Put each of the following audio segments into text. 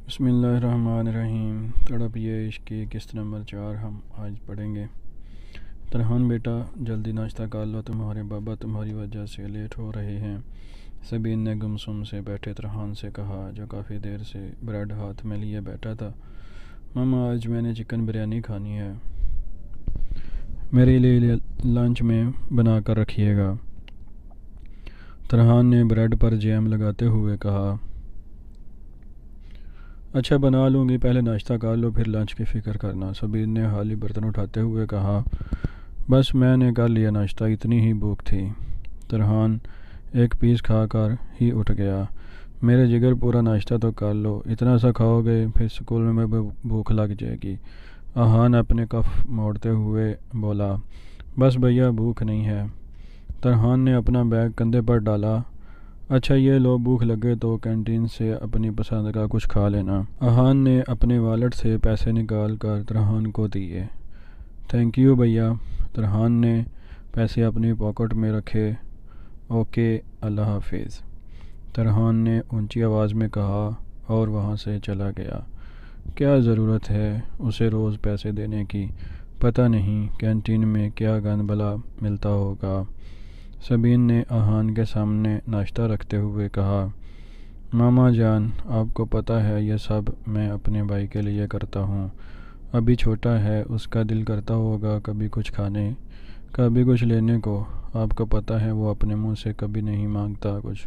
بسم اللہ الرحمن الرحیم۔ تڑپ یہ عشق کی قسط نمبر 4 ہم آج پڑھیں گے۔ ترحان بیٹا جلدی ناشتہ کر لو، تمہارے بابا تمہاری وجہ سے لیٹ ہو رہے ہیں۔ سبین نے گمسم سے بیٹھے ترحان سے کہا، جو کافی دیر سے بریڈ ہاتھ میں لیے بیٹھا تھا۔ ماما آج میں نے چکن بریانی کھانی ہے، میرے لیے لنچ میں بنا کر رکھیے گا۔ ترحان نے بریڈ پر جیم لگاتے ہوئے کہا، اچھا بنا لوں گی، پہلے ناشتہ کر لو پھر لنچ کی فکر کرنا۔ سبین نے خالی برتن اٹھاتے ہوئے کہا، بس میں نے کر لیا ناشتہ، اتنی ہی بھوک تھی۔ ترحان ایک پیس کھا کر ہی اٹھ گیا، میرے جگر پورا ناشتہ تو کر لو، اتنا سا کھاؤ گے پھر سکول میں بھوک لگ جائے گی۔ احان اپنے کف موڑتے ہوئے بولا، بس بھیا بھوک نہیں ہے۔ ترحان نے اپنا بیگ کندھے پر ڈالا، اچھا یہ لو، بھوک لگے تو کینٹین سے اپنی پسند کا کچھ کھا لینا۔ احان نے اپنے والیٹ سے پیسے نکال کر ترحان کو دیے۔ تھینک یو بھیا۔ ترحان نے پیسے اپنی پاکٹ میں رکھے۔ اوکے، اللہ حافظ، ترحان نے اونچی آواز میں کہا اور وہاں سے چلا گیا۔ کیا ضرورت ہے اسے روز پیسے دینے کی، پتہ نہیں کینٹین میں کیا گند بلا ملتا ہوگا۔ سبین نے احان کے سامنے ناشتہ رکھتے ہوئے کہا، ماما جان آپ کو پتہ ہے یہ سب میں اپنے بھائی کے لیے کرتا ہوں، ابھی چھوٹا ہے، اس کا دل کرتا ہوگا کبھی کچھ کھانے، کبھی کچھ لینے کو، آپ کو پتہ ہے وہ اپنے منہ سے کبھی نہیں مانگتا کچھ۔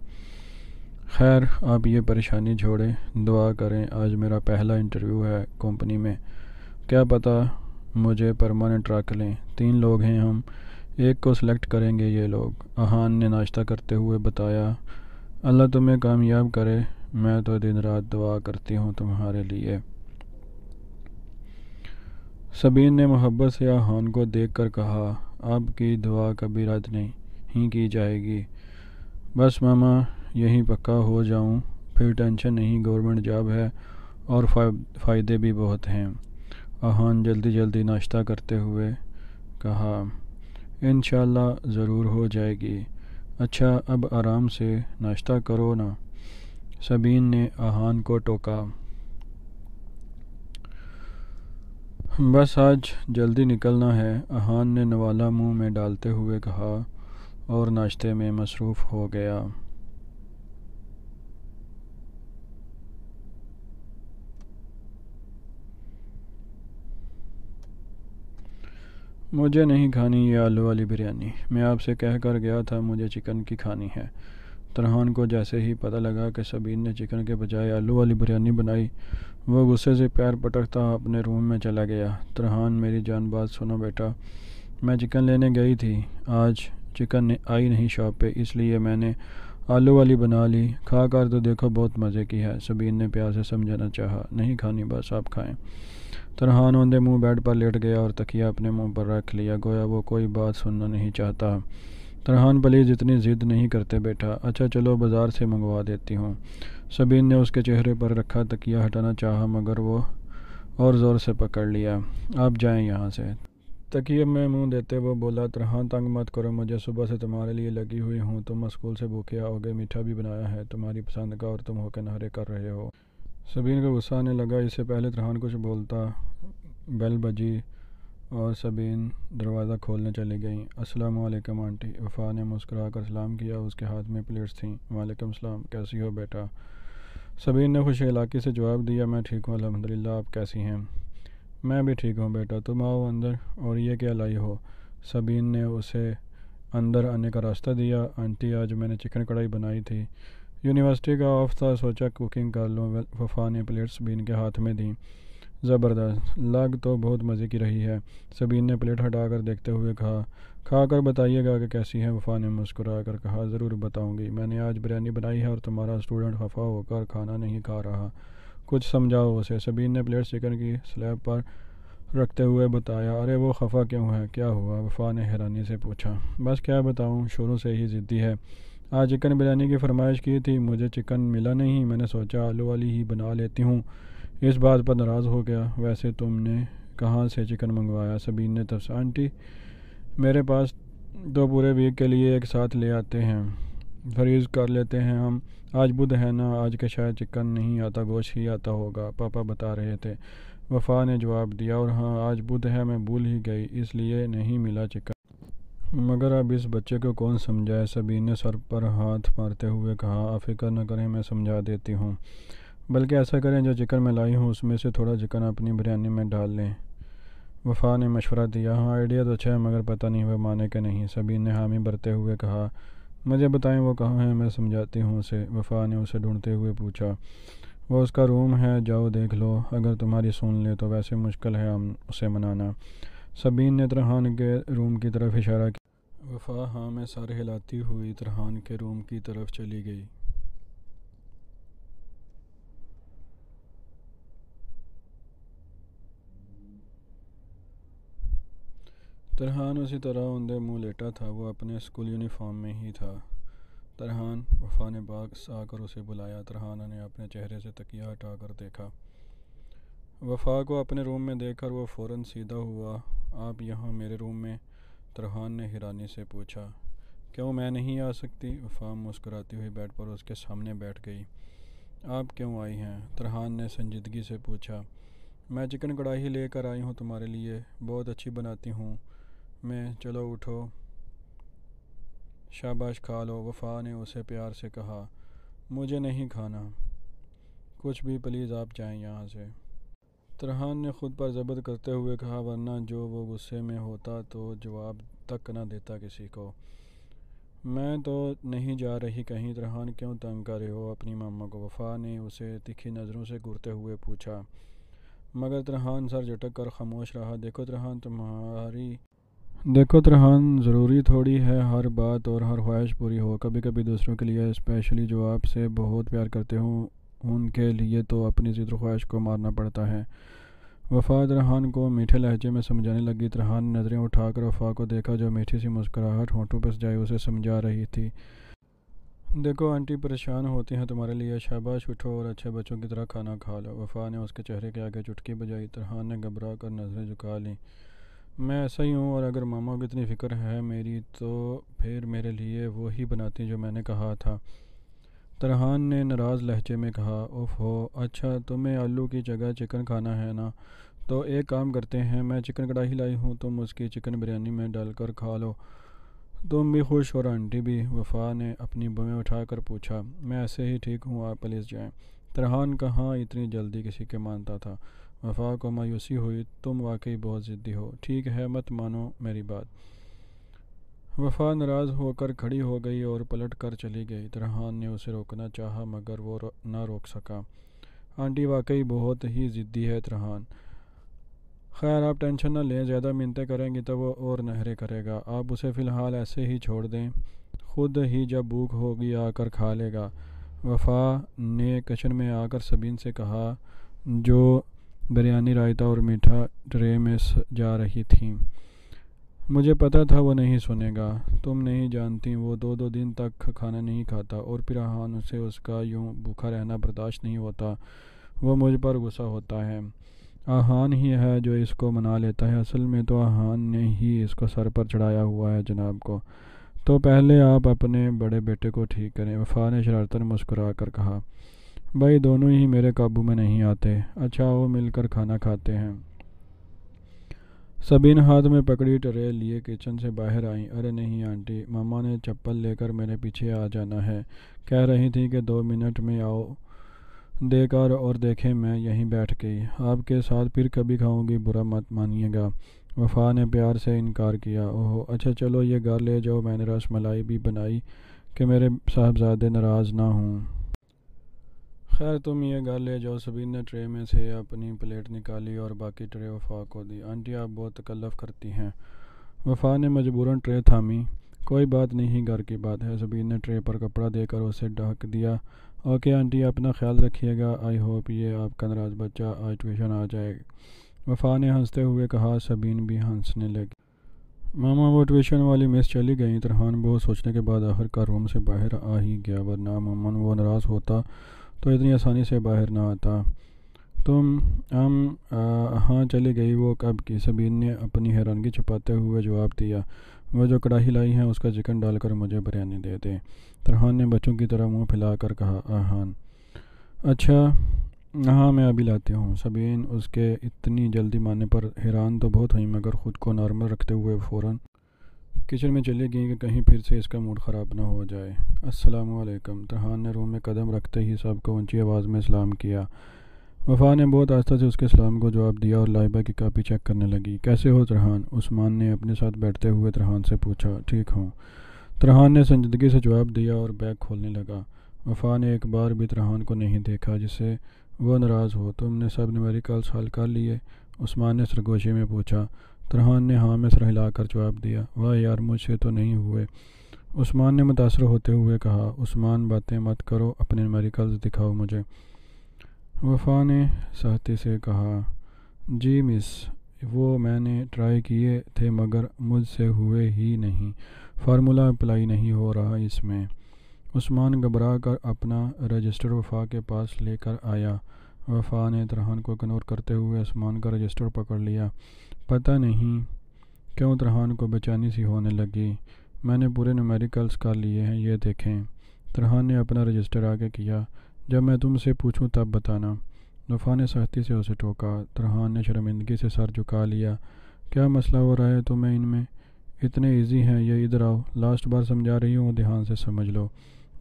خیر آپ یہ پریشانی چھوڑیں، دعا کریں، آج میرا پہلا انٹرویو ہے کمپنی میں، کیا پتہ مجھے پرماننٹ رکھ لیں، 3 لوگ ہیں ہم، ایک کو سلیکٹ کریں گے یہ لوگ۔ احان نے ناشتہ کرتے ہوئے بتایا، اللہ تمہیں کامیاب کرے، میں تو دن رات دعا کرتی ہوں تمہارے لیے۔ سبین نے محبت سے احان کو دیکھ کر کہا، آپ کی دعا کبھی رد نہیں کی جائے گی، بس ماما یہیں پکا ہو جاؤں پھر ٹینشن نہیں، گورنمنٹ جاب ہے اور فائدے بھی بہت ہیں۔ احان جلدی جلدی ناشتہ کرتے ہوئے کہا، انشاءاللہ ضرور ہو جائے گی، اچھا اب آرام سے ناشتہ کرو نا۔ سبین نے احان کو ٹوکا، بس آج جلدی نکلنا ہے، احان نے نوالا منہ میں ڈالتے ہوئے کہا اور ناشتے میں مصروف ہو گیا۔ مجھے نہیں کھانی یہ آلو والی بریانی، میں آپ سے کہہ کر گیا تھا مجھے چکن کی کھانی ہے۔ ترحان کو جیسے ہی پتہ لگا کہ سبین نے چکن کے بجائے آلو والی بریانی بنائی، وہ غصے سے پیر پٹکتا اپنے روم میں چلا گیا۔ ترحان میری جان بات سنو بیٹا، میں چکن لینے گئی تھی، آج چکن آئی نہیں شاپ پہ، اس لیے میں نے آلو والی بنا لی، کھا کر تو دیکھو بہت مزے کی ہے۔ سبین نے پیار سے سمجھانا چاہا، نہیں کھانی بس آپ کھائیں۔ ترحان اوندے منہ بیڈ پر لیٹ گیا اور تکیہ اپنے منہ پر رکھ لیا، گویا وہ کوئی بات سننا نہیں چاہتا۔ ترحان پلیز اتنی ضد نہیں کرتے بیٹا، اچھا چلو بازار سے منگوا دیتی ہوں۔ سبین نے اس کے چہرے پر رکھا تکیہ ہٹانا چاہا مگر وہ اور زور سے پکڑ لیا، آپ جائیں یہاں سے۔ تکیے میں منہ دیتے وہ بولا، ترحان تنگ مت کرو مجھے، صبح سے تمہارے لیے لگی ہوئی ہوں، تم اسکول سے بھوکے آؤ گے، میٹھا بھی بنایا ہے تمہاری پسند کا اور تم ہو کے نخرے کر رہے ہو۔ سبین کو غصہ آنے لگا، اس سے پہلے ترحان کچھ بولتا بیل بجی اور سبین دروازہ کھولنے چلی گئیں۔ السلام علیکم آنٹی، وفا نے مسکرا کر سلام کیا، اس کے ہاتھ میں پلیٹس تھیں۔ وعلیکم السلام، کیسی ہو بیٹا؟ سبین نے خوش اخلاقی سے جواب دیا، میں ٹھیک ہوں الحمدللہ، آپ کیسی ہیں؟ میں بھی ٹھیک ہوں بیٹا، تم آؤ اندر، اور یہ کیا لائی ہو؟ سبین نے اسے اندر آنے کا راستہ دیا۔ آنٹی آج میں نے چکن کڑھائی بنائی تھی، یونیورسٹی کا آف تھا، سوچا کوکنگ کر لوں۔ وفا نے پلیٹس سبین کے ہاتھ میں دیں۔ زبردست، لگ تو بہت مزے کی رہی ہے، سبین نے پلیٹ ہٹا کر دیکھتے ہوئے کہا، کھا کر بتائیے گا کہ کیسی ہے؟ وفا نے مسکرا کر کہا، ضرور بتاؤں گی، میں نے آج بریانی بنائی ہے اور تمہارا اسٹوڈنٹ خفا ہو کر کھانا نہیں کھا رہا، کچھ سمجھاؤ اسے۔ سبین نے پلیٹ چکن کی سلیب پر رکھتے ہوئے بتایا، ارے وہ خفا کیوں ہے، کیا ہوا؟ وفا نے حیرانی سے پوچھا۔ بس کیا بتاؤں، شروع سے ہی ضدی ہے، آج چکن بریانی کی فرمائش کی تھی، مجھے چکن ملا نہیں، میں نے سوچا آلو والی ہی بنا لیتی ہوں، اس بات پر ناراض ہو گیا۔ ویسے تم نے کہاں سے چکن منگوایا؟ سبین نے آنٹی میرے پاس تو پورے ویک کے لیے ایک ساتھ لے آتے ہیں، فریز کر لیتے ہیں ہم۔ آج بدھ ہے نا، آج کے شاید چکن نہیں آتا، گوشت ہی آتا ہوگا، پاپا بتا رہے تھے، وفا نے جواب دیا۔ اور ہاں آج بدھ ہے، میں بھول ہی گئی، اس لیے نہیں ملا چکن۔ مگر اب اس بچے کو کون سمجھائے، سبین نے سر پر ہاتھ مارتے ہوئے کہا۔ آپ فکر نہ کریں، میں سمجھا دیتی ہوں۔ بلکہ ایسا کریں، جو چکن میں لائی ہوں اس میں سے تھوڑا چکن اپنی بریانی میں ڈال لیں، وفا نے مشورہ دیا۔ ہاں آئیڈیا تو اچھا ہے، مگر پتہ نہیں وہ مانے کہ نہیں، سبین نے حامی بھرتے ہوئے کہا۔ مجھے بتائیں وہ کہاں ہے، میں سمجھاتی ہوں اسے، وفا نے اسے ڈھونڈتے ہوئے پوچھا۔ وہ اس کا روم ہے، جاؤ دیکھ لو، اگر تمہاری سن لے تو ویسے مشکل ہے اسے منانا۔ سبین نے ترحان کے روم کی طرف اشارہ کیا۔ وفا ہاں میں سر ہلاتی ہوئی ترحان کے روم کی طرف چلی گئی۔ ترحان اسی طرح اوندے منہ لیٹا تھا، وہ اپنے اسکول یونیفارم میں ہی تھا۔ ترحان، وفا نے باکس آ کر اسے بلایا۔ ترحان نے اپنے چہرے سے تکیہ ہٹا کر دیکھا۔ وفا کو اپنے روم میں دیکھ کر وہ فوراً سیدھا ہوا۔ آپ یہاں میرے روم میں؟ ترحان نے حیرانی سے پوچھا۔ کیوں میں نہیں آ سکتی؟ وفا مسکراتی ہوئی بیڈ پر اس کے سامنے بیٹھ گئی۔ آپ کیوں آئی ہیں؟ ترحان نے سنجیدگی سے پوچھا۔ میں چکن کڑھائی لے کر آئی ہوں تمہارے لیے، بہت اچھی بناتی ہوں میں، چلو اٹھو، شاباش کھا لو، وفا نے اسے پیار سے کہا۔ مجھے نہیں کھانا کچھ بھی، پلیز آپ جائیں یہاں سے، ترحان نے خود پر ضبط کرتے ہوئے کہا، ورنہ جو وہ غصے میں ہوتا تو جواب تک نہ دیتا کسی کو۔ میں تو نہیں جا رہی کہیں، ترحان کیوں تنگ کر رہے ہو اپنی ماما کو؟ وفا نے اسے تکھی نظروں سے گھورتے ہوئے پوچھا۔ مگر ترحان سر جھٹک کر خاموش رہا۔ دیکھو ترحان، ضروری تھوڑی ہے ہر بات اور ہر خواہش پوری ہو، کبھی کبھی دوسروں کے لیے، اسپیشلی جو آپ سے بہت پیار کرتے ہوں ان کے لیے تو اپنی ضد و خواہش کو مارنا پڑتا ہے۔ وفا ترحان کو میٹھے لہجے میں سمجھانے لگی۔ ترحان نے نظریں اٹھا کر وفا کو دیکھا جو میٹھی سی مسکراہٹ ہونٹوں پہ سجائے اسے سمجھا رہی تھی۔ دیکھو آنٹی پریشان ہوتی ہیں تمہارے لیے، شاباش اٹھو اور اچھے بچوں کی طرح کھانا کھا لو، وفا نے اس کے چہرے کے آگے چٹکی بجائی۔ ترحان نے گھبرا کر نظریں جھکا لیں۔ میں ایسا ہی ہوں، اور اگر ماما کو اتنی فکر ہے میری تو پھر میرے لیے وہی بناتی جو میں نے کہا تھا، ترحان نے ناراض لہجے میں کہا۔ اوف ہو، اچھا تمہیں آلو کی جگہ چکن کھانا ہے نا، تو ایک کام کرتے ہیں، میں چکن کڑھائی لائی ہوں، تم اس کی چکن بریانی میں ڈال کر کھا لو، تم بھی خوش اور آنٹی بھی، وفا نے اپنی بویں اٹھا کر پوچھا۔ میں ایسے ہی ٹھیک ہوں، آپ پلیز جائیں۔ ترحان کہاں اتنی جلدی کسی کے مانتا تھا۔ وفا کو مایوسی ہوئی۔ تم واقعی بہت ضدی ہو، ٹھیک ہے مت مانو میری بات۔ وفا ناراض ہو کر کھڑی ہو گئی اور پلٹ کر چلی گئی۔ ترحان نے اسے روکنا چاہا مگر وہ نہ روک سکا۔ آنٹی واقعی بہت ہی ضدی ہے ترحان۔ خیر آپ ٹینشن نہ لیں، زیادہ منتیں کریں گی تو وہ اور نخرے کرے گا، آپ اسے فی الحال ایسے ہی چھوڑ دیں، خود ہی جب بھوک ہوگی آ کر کھا لے گا، وفا نے کچن میں آ کر سبین سے کہا جو بریانی، رائتا اور میٹھا ٹرے میں جا رہی تھیں۔ مجھے پتا تھا وہ نہیں سنے گا، تم نہیں جانتی وہ 2 دن تک کھانا نہیں کھاتا، اور پھر آہان سے اس کا یوں بھوکا رہنا برداشت نہیں ہوتا، وہ مجھ پر غصہ ہوتا ہے۔ آہان ہی ہے جو اس کو منا لیتا ہے، اصل میں تو آہان نے ہی اس کو سر پر چڑھایا ہوا ہے جناب کو، تو پہلے آپ اپنے بڑے بیٹے کو ٹھیک کریں، وفا نے شرارتاً مسکرا کر کہا۔ بھائی دونوں ہی میرے قابو میں نہیں آتے، اچھا وہ مل کر کھانا کھاتے ہیں۔ سبین ہاتھ میں پکڑی ٹرے لیے کچن سے باہر آئیں۔ ارے نہیں آنٹی، ماما نے چپل لے کر میرے پیچھے آ جانا ہے، کہہ رہی تھی کہ 2 منٹ میں آؤ، دے کر اور دیکھیں میں یہیں بیٹھ گئی، آپ کے ساتھ پھر کبھی کھاؤں گی، برا مت مانیے گا، وفا نے پیار سے انکار کیا۔ اوہ اچھا چلو یہ گھر لے جاؤ، میں نے رس ملائی بھی بنائی کہ میرے صاحبزادے ناراض نہ ہوں۔ خیر تم یہ گھر لے جاؤ، سبین نے ٹرے میں سے اپنی پلیٹ نکالی اور باقی ٹرے وفا کو دی۔ آنٹی آپ بہت تکلف کرتی ہیں، وفا نے مجبوراً ٹرے تھامی۔ کوئی بات نہیں، گھر کی بات ہے، سبین نے ٹرے پر کپڑا دے کر اسے ڈھک دیا۔ اوکے آنٹی اپنا خیال رکھیے گا، آئی ہوپ یہ آپ کا ناراض بچہ آج ٹیوشن آ جائے، وفا نے ہنستے ہوئے کہا۔ سبین بھی ہنسنے لگی۔ ماما وہ ٹیوشن والی مس چلی گئیں؟ ترحان بہت سوچنے کے بعد آخر کار روم سے باہر آ ہی گیا، ورنہ مامن وہ ناراض ہوتا تو اتنی آسانی سے باہر نہ آتا۔ ہاں چلی گئی، وہ کب کی؟ سبین نے اپنی حیرانگی چھپاتے ہوئے جواب دیا۔ وہ جو کڑاہی لائی ہیں اس کا چکن ڈال کر مجھے بریانی دے دیں۔ ترحان نے بچوں کی طرح منہ پھیلا کر کہا۔ آہان اچھا ہاں میں ابھی لاتی ہوں۔ سبین اس کے اتنی جلدی ماننے پر حیران تو بہت ہوئی مگر خود کو نارمل رکھتے ہوئے فوراً کچن میں چلی گئیں کہ کہیں پھر سے اس کا موڈ خراب نہ ہو جائے۔ السلام علیکم۔ ترحان نے روم میں قدم رکھتے ہی سب کو اونچی آواز میں سلام کیا۔ وفا نے بہت آہستہ سے اس کے سلام کو جواب دیا اور لائبہ کی کاپی چیک کرنے لگی۔ کیسے ہو ترحان؟ عثمان نے اپنے ساتھ بیٹھتے ہوئے ترحان سے پوچھا۔ ٹھیک ہوں، ترحان نے سنجیدگی سے جواب دیا اور بیگ کھولنے لگا۔ وفا نے ایک بار بھی ترحان کو نہیں دیکھا جس سے وہ ناراض ہو۔ تم نے سب نیومیریکلز حل کر لیے؟ عثمان نے سرگوشی میں پوچھا۔ ترحان نے ہاں میں سر ہلا کر جواب دیا۔ واہ یار مجھ سے تو نہیں ہوئے، عثمان نے متاثر ہوتے ہوئے کہا۔ عثمان باتیں مت کرو، اپنے نیومیریکلز دکھاؤ مجھے، وفا نے سختی سے کہا۔ جی مس، وہ میں نے ٹرائی کیے تھے مگر مجھ سے ہوئے ہی نہیں، فارمولا اپلائی نہیں ہو رہا اس میں۔ عثمان گھبرا کر اپنا رجسٹر وفا کے پاس لے کر آیا۔ وفا نے ترحان کو اگنور کرتے ہوئے عثمان کا رجسٹر پکڑ لیا۔ پتہ نہیں کیوں ترحان کو بے چینی سی ہونے لگی۔ میں نے پورے نیومیریکلز کر لیے ہیں، یہ دیکھیں۔ ترحان نے اپنا رجسٹر آگے کیا۔ جب میں تم سے پوچھوں تب بتانا، وفا نے سختی سے اسے ٹوکا۔ ترحان نے شرمندگی سے سر جھکا لیا۔ کیا مسئلہ ہو رہا ہے تمہیں ان میں؟ اتنے ایزی ہیں یہ، ادھر آؤ، لاسٹ بار سمجھا رہی ہوں، دھیان سے سمجھ لو۔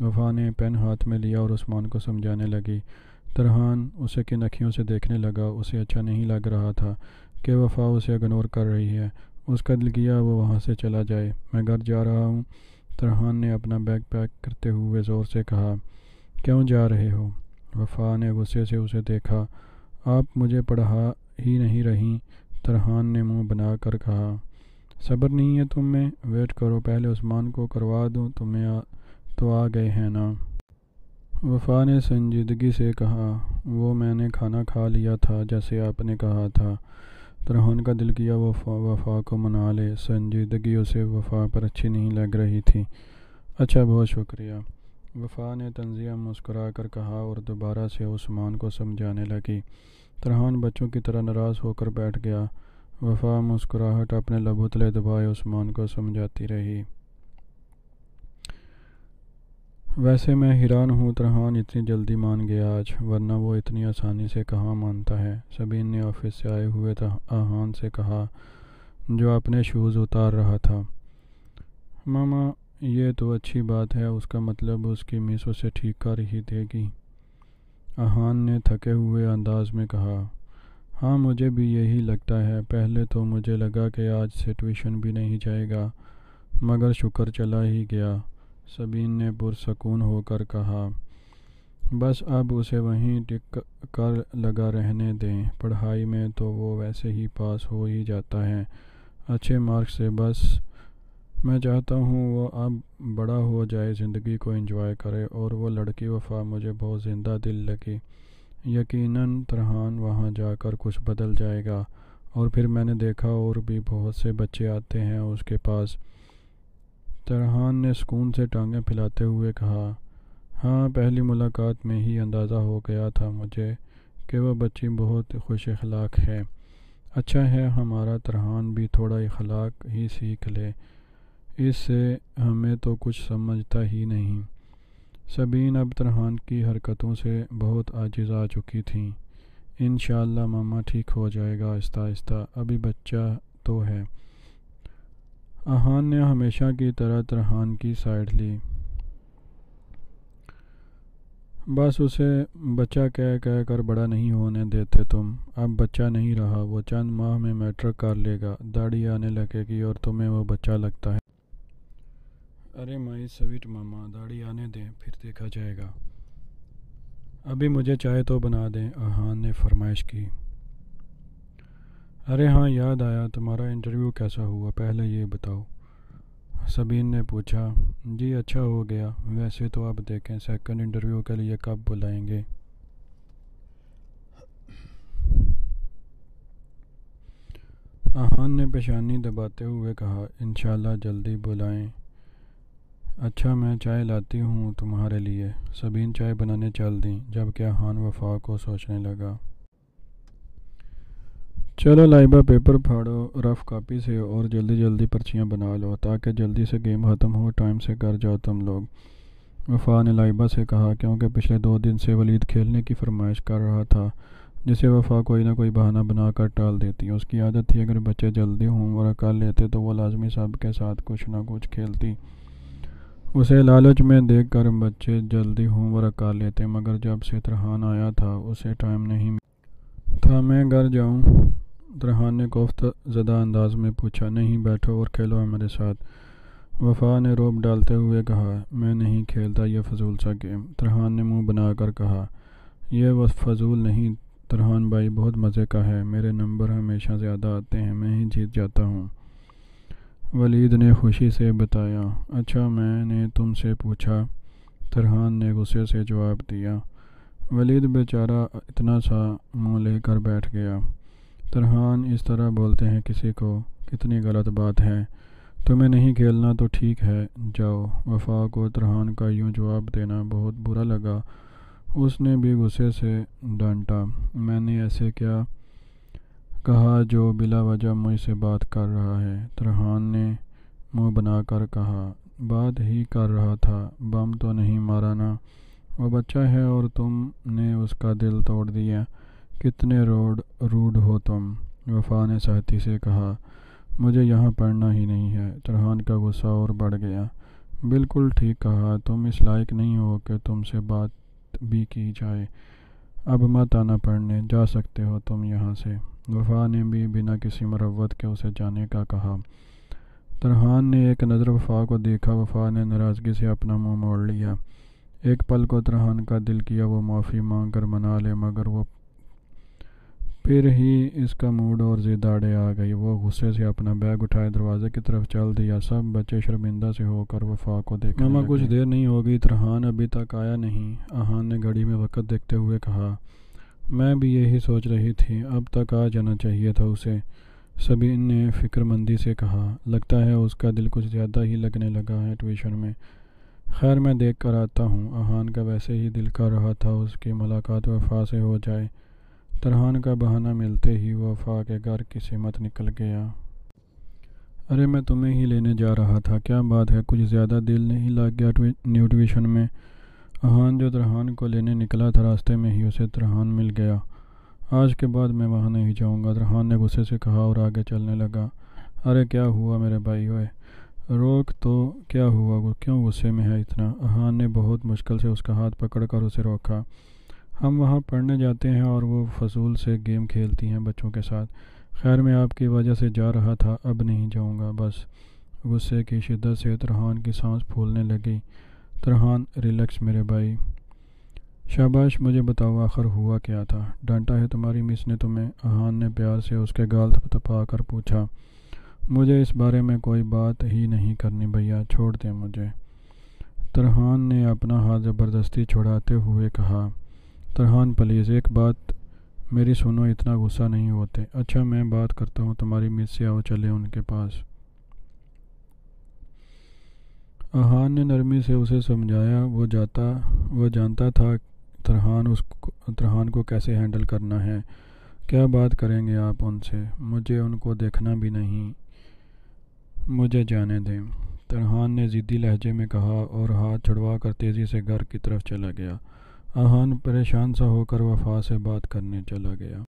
وفا نے پین ہاتھ میں لیا اور عثمان کو سمجھانے لگی۔ ترحان اسے کن اکھیوں سے دیکھنے لگا۔ اسے اچھا نہیں لگ رہا تھا کہ وفا اسے اگنور کر رہی ہے۔ اس کا دل کیا وہ وہاں سے چلا جائے۔ میں گھر جا رہا ہوں، ترحان نے اپنا بیگ پیک کرتے ہوئے زور سے کہا۔ کیوں جا رہے ہو؟ وفا نے غصے سے اسے دیکھا۔ آپ مجھے پڑھا ہی نہیں رہیں، ترحان نے منہ بنا کر کہا۔ صبر نہیں ہے تم میں؟ ویٹ کرو، پہلے عثمان کو کروا دوں، تمہیں تو آ گئے ہیں نا؟ وفا نے سنجیدگی سے کہا۔ وہ میں نے کھانا کھا لیا تھا جیسے آپ نے کہا تھا۔ ترحان کا دل کیا وہ وفا کو منا لے، سنجیدگی اسے وفا پر اچھی نہیں لگ رہی تھی۔ اچھا بہت شکریہ، وفا نے تنزیہ مسکرا کر کہا اور دوبارہ سے عثمان کو سمجھانے لگی۔ ترحان بچوں کی طرح ناراض ہو کر بیٹھ گیا۔ وفا مسکراہٹ اپنے لبوں تلے دبائے عثمان کو سمجھاتی رہی۔ ویسے میں حیران ہوں ترحان اتنی جلدی مان گیا آج، ورنہ وہ اتنی آسانی سے کہاں مانتا ہے۔ سبین نے آفس سے آئے ہوئے آہان سے کہا جو اپنے شوز اتار رہا تھا۔ ماما یہ تو اچھی بات ہے، اس کا مطلب اس کی مس اسے ٹھیک کر ہی دے گی، آہان نے تھکے ہوئے انداز میں کہا۔ ہاں مجھے بھی یہی لگتا ہے، پہلے تو مجھے لگا کہ آج سے ٹیوشن بھی نہیں جائے گا مگر شکر چلا ہی گیا، سبین نے پرسکون ہو کر کہا۔ بس اب اسے وہیں ٹک کر لگا رہنے دیں، پڑھائی میں تو وہ ویسے ہی پاس ہو ہی جاتا ہے اچھے مارکس سے، بس میں چاہتا ہوں وہ اب بڑا ہو جائے، زندگی کو انجوائے کرے، اور وہ لڑکی وفا مجھے بہت زندہ دل لگی، یقیناً ترحان وہاں جا کر کچھ بدل جائے گا، اور پھر میں نے دیکھا اور بھی بہت سے بچے آتے ہیں اس کے پاس، ترحان نے سکون سے ٹانگیں پھیلاتے ہوئے کہا۔ ہاں پہلی ملاقات میں ہی اندازہ ہو گیا تھا مجھے کہ وہ بچی بہت خوش اخلاق ہے، اچھا ہے ہمارا ترحان بھی تھوڑا اخلاق ہی سیکھ لے، اس سے ہمیں تو کچھ سمجھتا ہی نہیں۔ سبین اب ترحان کی حرکتوں سے بہت عاجز آ چکی تھیں۔ انشاءاللہ ماما ٹھیک ہو جائے گا آہستہ آہستہ، ابھی بچہ تو ہے۔ آہان نے ہمیشہ کی طرح ترحان کی سائیڈ لی۔ بس اسے بچہ کہہ کہہ کر بڑا نہیں ہونے دیتے تم، اب بچہ نہیں رہا، وہ چند ماہ میں میٹرک کر لے گا، داڑھی آنے لگے گی اور تمہیں وہ بچہ لگتا ہے۔ ارے مائی سویٹ ماما، داڑھی آنے دیں پھر دیکھا جائے گا، ابھی مجھے چائے تو بنا دیں، آہان نے فرمائش کی۔ ارے ہاں یاد آیا، تمہارا انٹرویو کیسا ہوا پہلے یہ بتاؤ، سبین نے پوچھا۔ جی اچھا ہو گیا، ویسے تو اب دیکھیں سیکنڈ انٹرویو کے لیے کب بلائیں گے۔ آہان نے پیشانی دباتے ہوئے کہا۔ انشاءاللہ جلدی بلائیں۔ اچھا میں چائے لاتی ہوں تمہارے لیے، سبین چائے بنانے چل دیں، جبکہ آہان وفا کو سوچنے لگا۔ چلو لائبہ پیپر پھاڑو رف کاپی سے اور جلدی جلدی پرچیاں بنا لو تاکہ جلدی سے گیم ختم ہو، ٹائم سے گھر جاؤ تم لوگ، وفا نے لائبہ سے کہا، کیونکہ پچھلے 2 دن سے ولید کھیلنے کی فرمائش کر رہا تھا جسے وفا کوئی نہ کوئی بہانہ بنا کر ٹال دیتی۔ اس کی عادت تھی اگر بچے جلدی ہوم ورک کر لیتے تو وہ لازمی سب کے ساتھ کچھ نہ کچھ کھیلتی۔ اسے لالچ میں دیکھ کر بچے جلدی ہوم ورک کر لیتے، مگر جب سے ترحان آیا تھا اسے ٹائم نہیں تھا۔ میں گھر جاؤں؟ ترحان نے کوفت زدہ انداز میں پوچھا۔ نہیں، بیٹھو اور کھیلو ہمارے ساتھ، وفا نے روب ڈالتے ہوئے کہا۔ میں نہیں کھیلتا یہ فضول سا گیم، ترحان نے منہ بنا کر کہا۔ یہ فضول نہیں ترحان بھائی، بہت مزے کا ہے، میرے نمبر ہمیشہ زیادہ آتے ہیں، میں ہی جیت جاتا ہوں، ولید نے خوشی سے بتایا۔ اچھا میں نے تم سے پوچھا، ترحان نے غصے سے جواب دیا۔ ولید بیچارہ اتنا سا منہ لے کر بیٹھ گیا۔ ترحان اس طرح بولتے ہیں کسی کو، کتنی غلط بات ہے۔ تمہیں نہیں کھیلنا تو ٹھیک ہے، جاؤ۔ وفا کو ترحان کا یوں جواب دینا بہت برا لگا۔ اس نے بھی غصے سے ڈانٹا۔ میں نے ایسے کیا کہا جو بلا وجہ مجھ سے بات کر رہا ہے؟ ترحان نے منہ بنا کر کہا۔ بات ہی کر رہا تھا، بم تو نہیں مارا نا؟ وہ بچہ ہے اور تم نے اس کا دل توڑ دیا، کتنے روڈ ہو تم، وفا نے سختی سے کہا۔ مجھے یہاں پڑھنا ہی نہیں ہے۔ ترحان کا غصہ اور بڑھ گیا۔ بالکل ٹھیک کہا، تم اس لائق نہیں ہو کہ تم سے بات بھی کی جائے، اب مت آنا پڑھنے، جا سکتے ہو تم یہاں سے، وفا نے بھی بنا کسی مروت کے اسے جانے کا کہا۔ ترحان نے ایک نظر وفا کو دیکھا، وفا نے ناراضگی سے اپنا منہ موڑ لیا۔ ایک پل کو ترحان کا دل کیا وہ معافی مانگ کر منا لے، مگر وہ پھر ہی اس کا موڈ اور ضد آڑے آ گئی۔ وہ غصے سے اپنا بیگ اٹھائے دروازے کی طرف چل دیا۔ سب بچے شرمندہ سے ہو کر وفا کو دیکھنے لگے۔ کچھ دیر نہیں ہوگی، ترحان ابھی تک آیا نہیں، احان نے گھڑی میں وقت دیکھتے ہوئے کہا۔ میں بھی یہی سوچ رہی تھی، اب تک آ جانا چاہیے تھا اسے، سبین نے فکر مندی سے کہا۔ لگتا ہے اس کا دل کچھ زیادہ ہی لگنے لگا ہے ٹیوشن میں، خیر میں دیکھ کر آتا ہوں۔ احان کا ویسے ہی دل کر رہا تھا اس کی ملاقات وفا سے ہو جائے۔ ترحان کا بہانہ ملتے ہی وہ وفا کے گھر کی سمت نکل گیا۔ ارے میں تمہیں ہی لینے جا رہا تھا، کیا بات ہے، کچھ زیادہ دل نہیں لگ گیا نیو ٹیوشن میں؟ احان جو ترحان کو لینے نکلا تھا راستے میں ہی اسے ترحان مل گیا۔ آج کے بعد میں وہاں نہیں جاؤں گا، ترحان نے غصے سے کہا اور آگے چلنے لگا۔ ارے کیا ہوا میرے بھائی ہوئے، روک تو، کیا ہوا، کیوں غصے میں ہے اتنا؟ احان نے بہت مشکل سے اس کا ہاتھ پکڑ کر اسے روکا۔ ہم وہاں پڑھنے جاتے ہیں اور وہ فضول سے گیم کھیلتی ہیں بچوں کے ساتھ، خیر میں آپ کی وجہ سے جا رہا تھا، اب نہیں جاؤں گا بس۔ غصے کی شدت سے ترحان کی سانس پھولنے لگی۔ ترحان ریلیکس میرے بھائی، شاباش، مجھے بتاؤ آخر ہوا کیا تھا؟ ڈانٹا ہے تمہاری مس نے تمہیں؟ احان نے پیار سے اس کے گال تھپتھپا کر پوچھا۔ مجھے اس بارے میں کوئی بات ہی نہیں کرنی بھیا، چھوڑ دیں مجھے، ترحان نے اپنا ہاتھ زبردستی چھڑاتے ہوئے کہا۔ ترحان پلیز ایک بات میری سنو، اتنا غصہ نہیں ہوتے۔ اچھا میں بات کرتا ہوں تمہاری مس سے، آؤ چلے ان کے پاس۔ احان نے نرمی سے اسے سمجھایا، وہ جانتا تھا ترحان کو کیسے ہینڈل کرنا ہے۔ کیا بات کریں گے آپ ان سے؟ مجھے ان کو دیکھنا بھی نہیں، مجھے جانے دیں، ترحان نے ضدی لہجے میں کہا اور ہاتھ چھڑوا کر تیزی سے گھر کی طرف چلا گیا۔ احان پریشان سا ہو کر وفا سے بات کرنے چلا گیا۔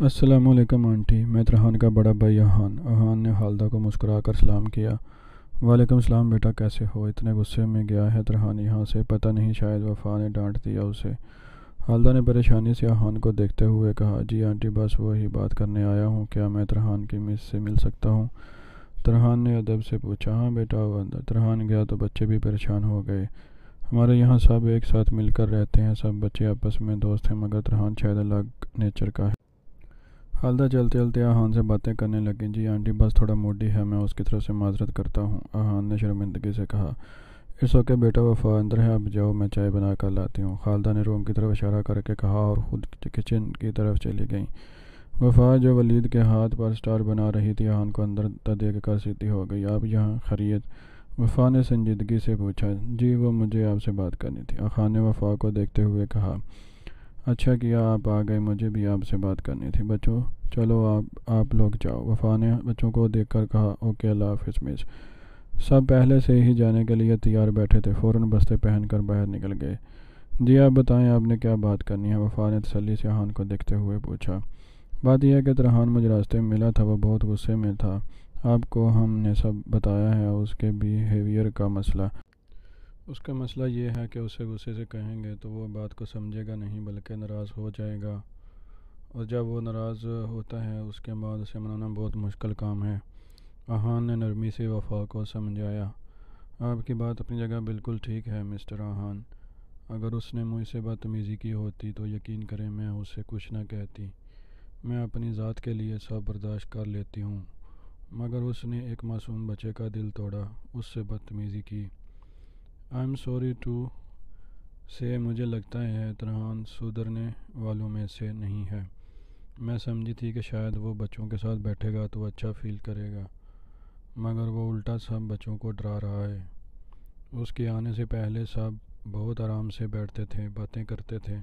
السلام علیکم آنٹی، میں ترحان کا بڑا بھائی احان۔ احان نے خالدہ کو مسکرا کر سلام کیا۔ وعلیکم السلام بیٹا، کیسے ہو؟ اتنے غصے میں گیا ہے ترحان یہاں سے، پتہ نہیں شاید وفا نے ڈانٹ دیا اسے۔ خالدہ نے پریشانی سے احان کو دیکھتے ہوئے کہا۔ جی آنٹی، بس وہی بات کرنے آیا ہوں، کیا میں ترحان کی مس سے مل سکتا ہوں؟ ترحان نے ادب سے پوچھا۔ ہاں بیٹا آؤ اندر۔ ترحان گیا تو بچے بھی پریشان ہو گئے۔ ہمارے یہاں سب ایک ساتھ مل کر رہتے ہیں، سب بچے آپس میں دوست ہیں، مگر ترحان شاید الگ نیچر کا ہے۔ خالدہ چلتے چلتے احان سے باتیں کرنے لگیں۔ جی آنٹی، بس تھوڑا موڈی ہے، میں اس کی طرف سے معذرت کرتا ہوں، احان نے شرمندگی سے کہا۔ اٹس اوکے بیٹا، وفا اندر ہے، اب جاؤ میں چائے بنا کر لاتی ہوں، خالدہ نے روم کی طرف اشارہ کر کے کہا اور خود کچن کی طرف چلی گئیں۔ وفا جو ولید کے ہاتھ پر سٹار بنا رہی تھی احان کو اندر دیکھ کر سیدھی ہو گئی۔ آپ یہاں خیریت؟ وفا نے سنجیدگی سے پوچھا۔ جی وہ مجھے آپ سے بات کرنی تھی، احان نے وفا کو دیکھتے ہوئے کہا۔ اچھا کیا آپ آ گئے، مجھے بھی آپ سے بات کرنی تھی۔ بچوں چلو آپ لوگ جاؤ۔ وفا نے بچوں کو دیکھ کر کہا، اوکے اللہ حافظ مس۔ سب پہلے سے ہی جانے کے لیے تیار بیٹھے تھے، فوراً بستے پہن کر باہر نکل گئے۔ جی آپ بتائیں، آپ نے کیا بات کرنی ہے؟ وفا نے تسلی سے احان کو دیکھتے ہوئے پوچھا۔ بات یہ ہے کہ ترحان مجھے راستے میں ملا تھا، وہ بہت غصے میں تھا۔ آپ کو ہم نے سب بتایا ہے اس کے بیہیویئر کا مسئلہ۔ اس کا مسئلہ یہ ہے کہ اسے غصے سے کہیں گے تو وہ بات کو سمجھے گا نہیں بلکہ ناراض ہو جائے گا، اور جب وہ ناراض ہوتا ہے اس کے بعد اسے منانا بہت مشکل کام ہے۔ احان نے نرمی سے وفا کو سمجھایا۔ آپ کی بات اپنی جگہ بالکل ٹھیک ہے مسٹر احان، اگر اس نے مجھ سے بدتمیزی کی ہوتی تو یقین کریں میں اسے کچھ نہ کہتی۔ میں اپنی ذات کے لیے سب برداشت کر لیتی ہوں، مگر اس نے ایک معصوم بچے کا دل توڑا، اس سے بدتمیزی کی۔ آئی ایم سوری ٹو سے مجھے لگتا ہے ترحان سدھرنے والوں میں سے نہیں ہے۔ میں سمجھی تھی کہ شاید وہ بچوں کے ساتھ بیٹھے گا تو اچھا فیل کرے گا، مگر وہ الٹا سب بچوں کو ڈرا رہا ہے۔ اس کے آنے سے پہلے سب بہت آرام سے بیٹھتے تھے، باتیں کرتے تھے۔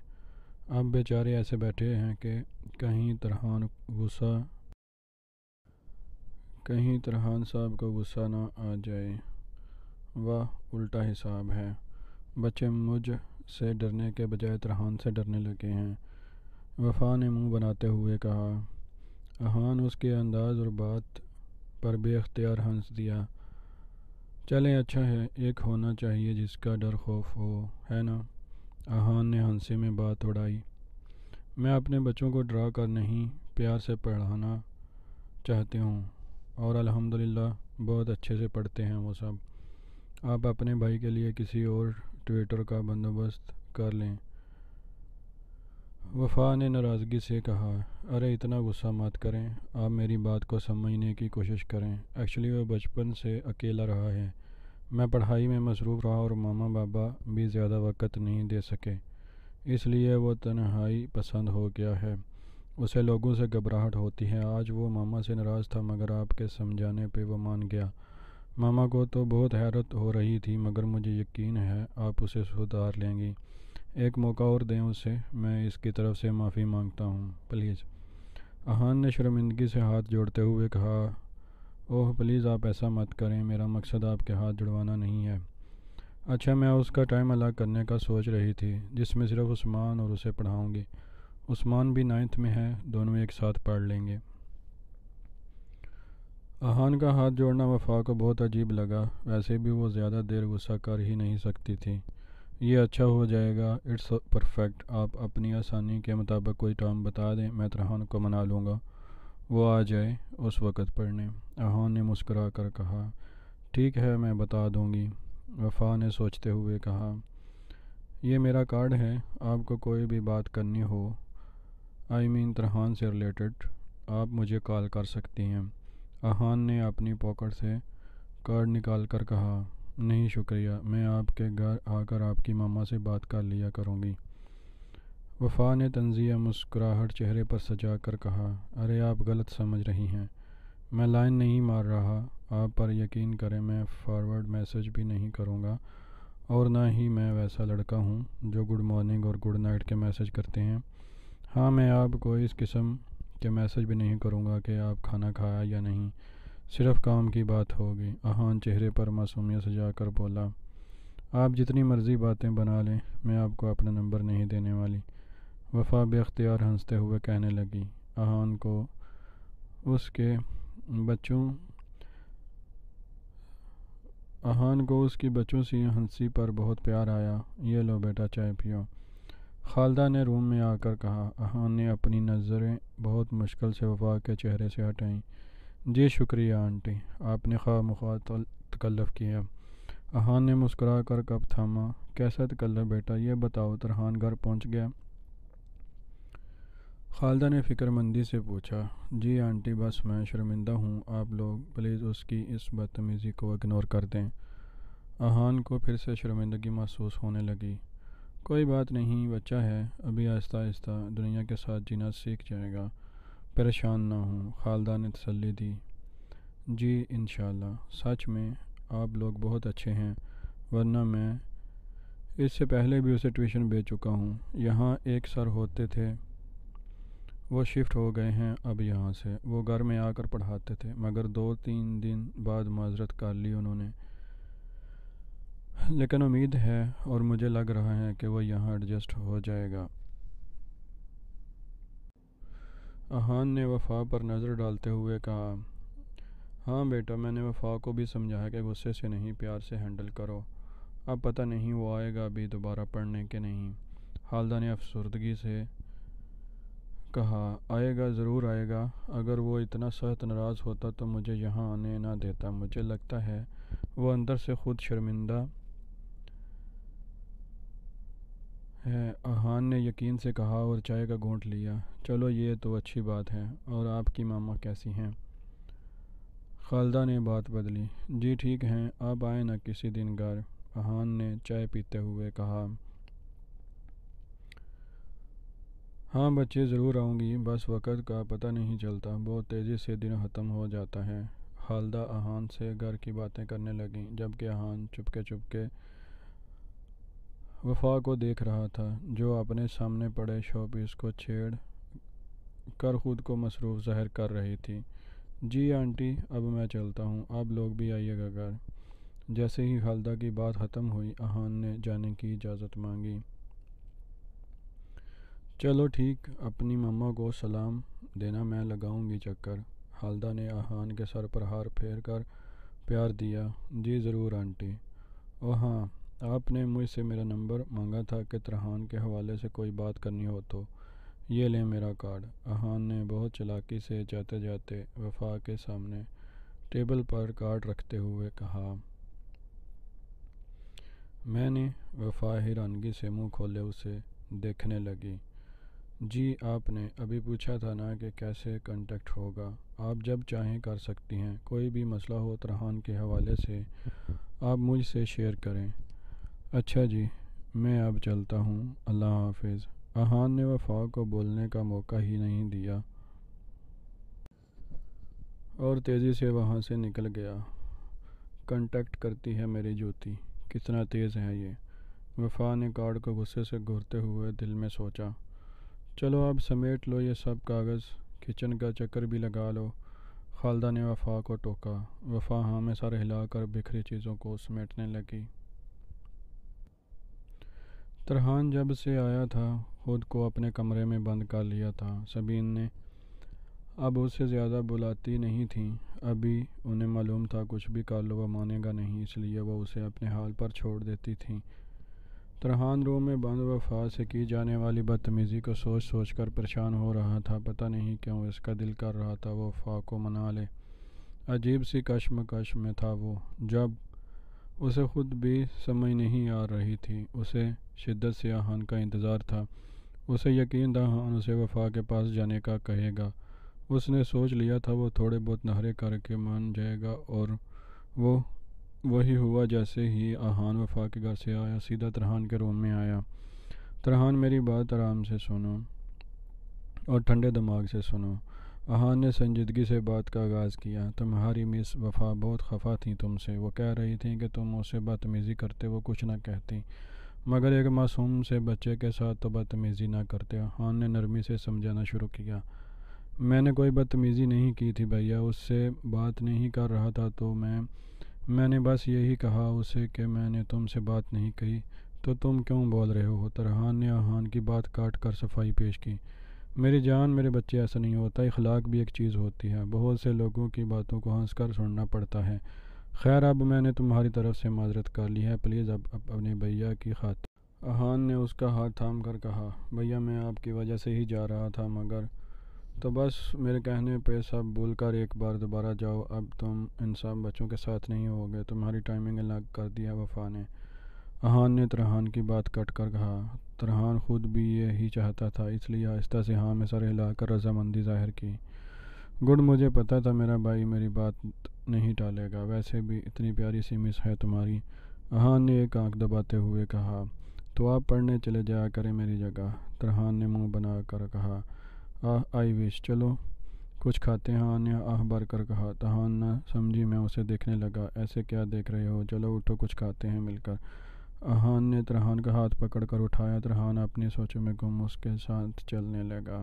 اب بیچارے ایسے بیٹھے ہیں کہ کہیں ترحان صاحب کو غصہ نہ آ جائے۔ واہ الٹا حساب ہے، بچے مجھ سے ڈرنے کے بجائے ترحان سے ڈرنے لگے ہیں۔ وفا نے منہ بناتے ہوئے کہا۔ احان اس کے انداز اور بات پر بے اختیار ہنس دیا۔ چلیں اچھا ہے، ایک ہونا چاہیے جس کا ڈر خوف ہو، ہے نا؟ احان نے ہنسی میں بات اڑائی۔ میں اپنے بچوں کو ڈرا کر نہیں، پیار سے پڑھانا چاہتی ہوں، اور الحمدللہ بہت اچھے سے پڑھتے ہیں وہ سب۔ آپ اپنے بھائی کے لیے کسی اور ٹیوٹر کا بندوبست کر لیں۔ وفا نے ناراضگی سے کہا۔ ارے اتنا غصہ مت کریں، آپ میری بات کو سمجھنے کی کوشش کریں۔ ایکچولی وہ بچپن سے اکیلا رہا ہے، میں پڑھائی میں مصروف رہا اور ماما بابا بھی زیادہ وقت نہیں دے سکے، اس لیے وہ تنہائی پسند ہو گیا ہے۔ اسے لوگوں سے گھبراہٹ ہوتی ہے۔ آج وہ ماما سے ناراض تھا مگر آپ کے سمجھانے پہ وہ مان گیا۔ ماما کو تو بہت حیرت ہو رہی تھی مگر مجھے یقین ہے آپ اسے سدھار لیں گی۔ ایک موقع اور دیں اسے، میں اس کی طرف سے معافی مانگتا ہوں پلیز۔ احان نے شرمندگی سے ہاتھ جوڑتے ہوئے کہا، اوہ پلیز آپ ایسا مت کریں، میرا مقصد آپ کے ہاتھ جڑوانا نہیں ہے۔ اچھا میں اس کا ٹائم الگ کرنے کا سوچ رہی تھی جس میں صرف عثمان اور اسے پڑھاؤں گی۔ عثمان بھی 9th میں ہے، دونوں ایک ساتھ پڑھ لیں گے۔ احان کا ہاتھ جوڑنا وفا کو بہت عجیب لگا، ویسے بھی وہ زیادہ دیر غصہ کر ہی نہیں سکتی تھی۔ یہ اچھا ہو جائے گا، اٹس پرفیکٹ، آپ اپنی آسانی کے مطابق کوئی ٹائم بتا دیں، میں ترحان کو منا لوں گا، وہ آ جائے اس وقت پڑھنے۔ احان نے مسکرا کر کہا، ٹھیک ہے میں بتا دوں گی۔ وفا نے سوچتے ہوئے کہا، یہ میرا کارڈ ہے، آپ کو کوئی بھی بات کرنی ہو ترحان سے ریلیٹڈ، آپ مجھے کال کر سکتی ہیں۔ احان نے اپنی پاکٹ سے کارڈ نکال کر کہا، نہیں شکریہ، میں آپ کے گھر آ کر آپ کی ماما سے بات کر لیا کروں گی۔ وفا نے طنزیہ مسکراہٹ چہرے پر سجا کر کہا، ارے آپ غلط سمجھ رہی ہیں، میں لائن نہیں مار رہا، آپ پر یقین کریں میں فارورڈ میسج بھی نہیں کروں گا، اور نہ ہی میں ویسا لڑکا ہوں جو گڈ مارننگ اور گڈ نائٹ کے میسج کرتے ہیں۔ ہاں میں آپ کو اس قسم کے میسج بھی نہیں کروں گا کہ آپ کھانا کھایا یا نہیں، صرف کام کی بات ہوگی۔ احان چہرے پر معصومیت سجا کر بولا، آپ جتنی مرضی باتیں بنا لیں، میں آپ کو اپنا نمبر نہیں دینے والی۔ وفا بے اختیار ہنستے ہوئے کہنے لگی، احان کو اس کی بچوں سی ہنسی پر بہت پیار آیا۔ یہ لو بیٹا چائے پیو۔ خالدہ نے روم میں آ کر کہا۔ احان نے اپنی نظریں بہت مشکل سے وفا کے چہرے سے ہٹائیں۔ جی شکریہ آنٹی، آپ نے خواہ مخواہ تکلف کیا۔ احان نے مسکرا کر کپ تھاما۔ کیسا تکلف بیٹا، یہ بتاؤ ترحان گھر پہنچ گیا؟ خالدہ نے فکر مندی سے پوچھا۔ جی آنٹی بس میں شرمندہ ہوں، آپ لوگ پلیز اس کی اس بدتمیزی کو اگنور کر دیں۔ احان کو پھر سے شرمندگی محسوس ہونے لگی۔ کوئی بات نہیں، بچہ ہے، ابھی آہستہ آہستہ دنیا کے ساتھ جینا سیکھ جائے گا، پریشان نہ ہوں، خالدہ نے تسلی دی۔ جی انشاءاللہ، سچ میں آپ لوگ بہت اچھے ہیں، ورنہ میں اس سے پہلے بھی اسے ٹیوشن بھیج چکا ہوں۔ یہاں ایک سر ہوتے تھے، وہ شفٹ ہو گئے ہیں اب یہاں سے۔ وہ گھر میں آ کر پڑھاتے تھے، مگر 2-3 دن بعد معذرت کر لی انہوں نے، لیکن امید ہے اور مجھے لگ رہا ہے کہ وہ یہاں ایڈجسٹ ہو جائے گا۔ احان نے وفا پر نظر ڈالتے ہوئے کہا، ہاں بیٹا، میں نے وفا کو بھی سمجھایا کہ غصے سے نہیں، پیار سے ہینڈل کرو۔ اب پتہ نہیں وہ آئے گا بھی دوبارہ پڑھنے کے نہیں۔ خالدہ نے افسردگی سے کہا، آئے گا، ضرور آئے گا۔ اگر وہ اتنا سخت ناراض ہوتا تو مجھے یہاں آنے نہ دیتا۔ مجھے لگتا ہے وہ اندر سے خود شرمندہ ہے۔ احان نے یقین سے کہا اور چائے کا گھونٹ لیا۔ چلو یہ تو اچھی بات ہے۔ اور آپ کی ماما کیسی ہیں؟ خالدہ نے بات بدلی۔ جی ٹھیک ہیں، آپ آئیں نا کسی دن گھر۔ احان نے چائے پیتے ہوئے کہا۔ ہاں بچے، ضرور آؤں گی، بس وقت کا پتہ نہیں چلتا، بہت تیزی سے دن ختم ہو جاتا ہے۔ خالدہ احان سے گھر کی باتیں کرنے لگیں، جبکہ احان چپکے چپکے وفا کو دیکھ رہا تھا، جو اپنے سامنے پڑے شو پیس کو چھیڑ کر خود کو مصروف ظاہر کر رہی تھی۔ جی آنٹی، اب میں چلتا ہوں، آپ لوگ بھی آئیے گا گھر۔ جیسے ہی خالدہ کی بات ختم ہوئی، احان نے جانے کی اجازت مانگی۔ چلو ٹھیک، اپنی مما کو سلام دینا، میں لگاؤں گی چکر۔ خالدہ نے احان کے سر پر ہاتھ پھیر کر پیار دیا۔ جی ضرور آنٹی۔ او ہاں، آپ نے مجھ سے میرا نمبر مانگا تھا کہ ترحان کے حوالے سے کوئی بات کرنی ہو تو یہ لیں میرا کارڈ۔ احان نے بہت چالاکی سے جاتے جاتے وفا کے سامنے ٹیبل پر کارڈ رکھتے ہوئے کہا۔ میں نے وفا حیرانگی سے منہ کھولے اسے دیکھنے لگی۔ جی آپ نے ابھی پوچھا تھا نا کہ کیسے کانٹیکٹ ہوگا، آپ جب چاہیں کر سکتی ہیں، کوئی بھی مسئلہ ہو ترحان کے حوالے سے آپ مجھ سے شیئر کریں۔ اچھا جی، میں اب چلتا ہوں، اللہ حافظ۔ احان نے وفا کو بولنے کا موقع ہی نہیں دیا اور تیزی سے وہاں سے نکل گیا۔ کانٹیکٹ کرتی ہے میری جوتی، کتنا تیز ہے یہ۔ وفا نے کارڈ کو غصے سے گھورتے ہوئے دل میں سوچا۔ چلو اب سمیٹ لو یہ سب کاغذ، کچن کا چکر بھی لگا لو۔ خالدہ نے وفا کو ٹوکا۔ وفا ہاں میں سر ہلا کر بکھری چیزوں کو سمیٹنے لگی۔ ترحان جب سے آیا تھا خود کو اپنے کمرے میں بند کر لیا تھا۔ سبین نے اب اسے زیادہ بلاتی نہیں تھیں، ابھی انہیں معلوم تھا کچھ بھی کر لو وہ مانے گا نہیں، اس لیے وہ اسے اپنے حال پر چھوڑ دیتی تھیں۔ ترحان روم میں بند وفا سے کی جانے والی بدتمیزی کو سوچ سوچ کر پریشان ہو رہا تھا۔ پتہ نہیں کیوں اس کا دل کر رہا تھا وہ وفا کو منا لے۔ عجیب سی کشمکش میں تھا وہ، جب اسے خود بھی سمجھ نہیں آ رہی تھی۔ اسے شدت سے احان کا انتظار تھا۔ اسے یقین تھا احان اسے وفا کے پاس جانے کا کہے گا۔ اس نے سوچ لیا تھا وہ تھوڑے بہت نخرے کر کے مان جائے گا، اور وہی ہوا۔ جیسے ہی احان وفا کے گھر سے آیا، سیدھا ترحان کے روم میں آیا۔ ترحان میری بات آرام سے سنو اور ٹھنڈے دماغ سے سنو۔ احان نے سنجیدگی سے بات کا آغاز کیا۔ تمہاری مس وفا بہت خفا تھیں تم سے، وہ کہہ رہی تھیں کہ تم اسے بدتمیزی کرتے، وہ کچھ نہ کہتی، مگر ایک معصوم سے بچے کے ساتھ تو بدتمیزی نہ کرتے۔ احان نے نرمی سے سمجھانا شروع کیا۔ میں نے کوئی بدتمیزی نہیں کی تھی بھیا، اس سے بات نہیں کر رہا تھا تو میں نے بس یہی کہا اسے کہ میں نے تم سے بات نہیں کہی تو تم کیوں بول رہے ہو؟ ترحان نے احان کی بات کاٹ کر صفائی پیش کی۔ میری جان، میرے بچے، ایسا نہیں ہوتا، اخلاق بھی ایک چیز ہوتی ہے، بہت سے لوگوں کی باتوں کو ہنس کر سننا پڑتا ہے۔ خیر اب میں نے تمہاری طرف سے معذرت کر لی ہے، پلیز اب اپنے بھیا کی خاطر۔ احان نے اس کا ہاتھ تھام کر کہا، بھیا میں آپ کی وجہ سے ہی جا رہا تھا، مگر تو بس میرے کہنے پہ سب بھول کر ایک بار دوبارہ جاؤ، اب تم ان سب بچوں کے ساتھ نہیں ہوگے، تمہاری ٹائمنگ الگ کر دی ہے وفا نے۔ احان نے ترحان کی بات کٹ کر کہا۔ ترحان خود بھی یہی چاہتا تھا، اس لیے آہستہ سے ہاں میں سر ہلا کر رضامندی ظاہر کی۔ گڈ، مجھے پتا تھا میرا بھائی میری بات نہیں ٹالے گا، ویسے بھی اتنی پیاری سی مس ہے تمہاری۔ احان نے ایک آنکھ دباتے ہوئے کہا، تو آپ پڑھنے چلے جایا کریں میری جگہ۔ ترحان نے منہ بنا کر کہا، آئی وش، چلو کچھ کھاتے ہیں؟ احان نے آہ بھر کر کہا۔ ترحان نہ سمجھی، میں اسے دیکھنے لگا۔ ایسے کیا دیکھ رہے ہو، چلو اٹھو کچھ کھاتے ہیں مل کر۔ احان نے ترہان کا ہاتھ پکڑ کر اٹھایا۔ ترہان اپنی سوچوں میں گم اس کے ساتھ چلنے لگا۔